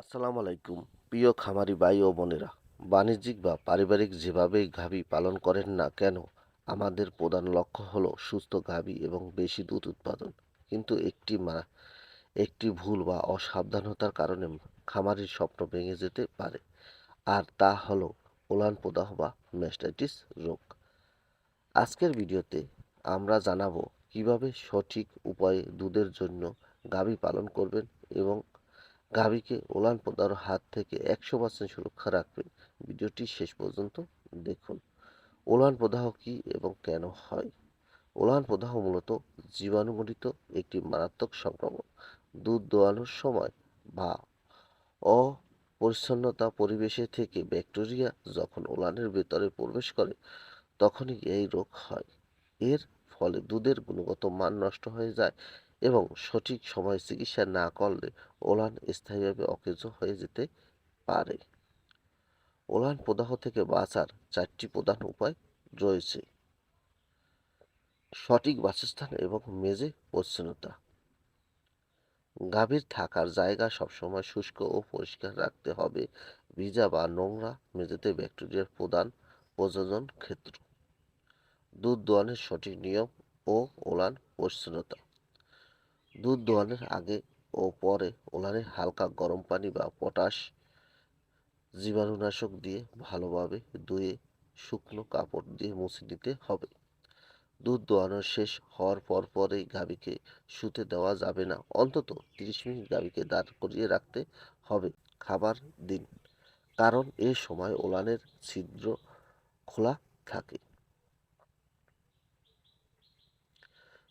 আসসালামু আলাইকুম। প্রিয় খামারি ভাই ও বোনেরা, বাণিজ্যিক বা পারিবারিক যেভাবেই গাভী পালন করেন না কেন, আমাদের প্রধান লক্ষ্য হলো সুস্থ গাভী এবং বেশি দুধ উৎপাদন। কিন্তু একটি ভুল বা অসাবধানতার কারণে খামারির স্বপ্ন ভেঙে যেতে পারে, আর তা হলো ওলান প্রদাহ বা ম্যাস্টাইটিস রোগ। আজকের ভিডিওতে আমরা জানাবো কিভাবে সঠিক উপায়ে দুধের জন্য গাভী পালন করবেন এবং গাভীকে ওলান পোদার হাত থেকে 100% সুরক্ষা রাখবেন। ভিডিওটি শেষ পর্যন্ত দেখুন। ওলান প্রদাহ কি এবং কেন হয়? ওলান প্রদাহ মূলত জীবাণুমূলিত একটি মারাত্মক সংক্রমণ। দুধ দোয়ানোর সময় বা অপরিচ্ছন্নতা পরিবেশে থেকে ব্যাকটেরিয়া যখন ওলানের ভেতরে প্রবেশ করে, তখনই এই রোগ হয়। এর ফলে দুধের গুণগত মান নষ্ট হয়ে যায় এবং সঠিক সময়ে চিকিৎসা না করলে ওলান স্থায়ীভাবে অকেজো হয়ে যেতে পারে। ওলান প্রদাহ থেকে বাঁচার 4টি প্রধান উপায় রয়েছে: সঠিক বাসস্থান এবং মেজে পরিচ্ছন্নতা। গাভীর থাকার জায়গা সবসময় শুষ্ক ও পরিষ্কার রাখতে হবে। ভিজা বা নোংরা মেঝেতে ব্যাকটেরিয়ার প্রধান প্রজনন ক্ষেত্র। দুধ দোয়ানোর সঠিক নিয়ম ও ওলান পরিচ্ছন্নতা। দুধ দোয়ানোর আগে ও পরে ওলানে হালকা গরম পানি বা পটাশ জীবাণুনাশক দিয়ে ভালোভাবে ধুয়ে শুকনো কাপড় দিয়ে মুছে নিতে হবে। দুধ দোয়ানো শেষ হওয়ার পরেই গাভীকে শুতে দেওয়া যাবে না। অন্তত 30 মিনিট গাভীকে দাঁড় করিয়ে রাখতে হবে। খাবার দিন, কারণ এ সময় ওলানের ছিদ্র খোলা থাকে।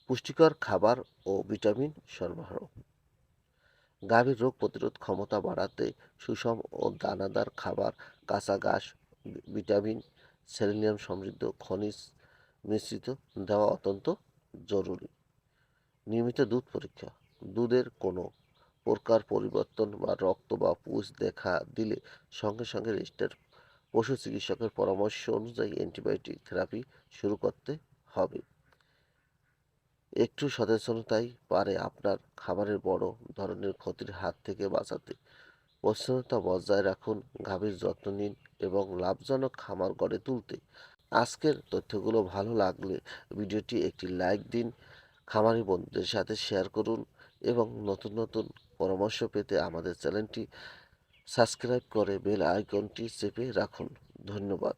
পুষ্টিকর খাবার ও ভিটামিন সরবরাহ। গাভীর রোগ প্রতিরোধ ক্ষমতা বাড়াতে সুষম ও দানাদার খাবার, কাঁচা ঘাস, ভিটামিন, সেলেনিয়াম সমৃদ্ধ খনিজ মিশ্রিত দেওয়া অত্যন্ত জরুরি। নিয়মিত দুধ পরীক্ষা। দুধের কোনো প্রকার পরিবর্তন বা রক্ত বা পুষ দেখা দিলে সঙ্গে সঙ্গে রেজিস্টার পশু চিকিৎসকের পরামর্শ অনুযায়ী অ্যান্টিবায়োটিক থেরাপি শুরু করতে হবে। একটু সচেতনতাই পারে আপনার খাবারের বড় ধরনের ক্ষতির হাত থেকে বাঁচাতে। পরিচ্ছন্নতা বজায় রাখুন, গাভীর যত্ন নিন এবং লাভজনক খামার গড়ে তুলতে আজকের তথ্যগুলো ভালো লাগলে ভিডিওটি একটি লাইক দিন, খামারি বন্ধুদের সাথে শেয়ার করুন এবং নতুন নতুন পরামর্শ পেতে আমাদের চ্যানেলটি সাবস্ক্রাইব করে বেল আইকনটি চেপে রাখুন। ধন্যবাদ।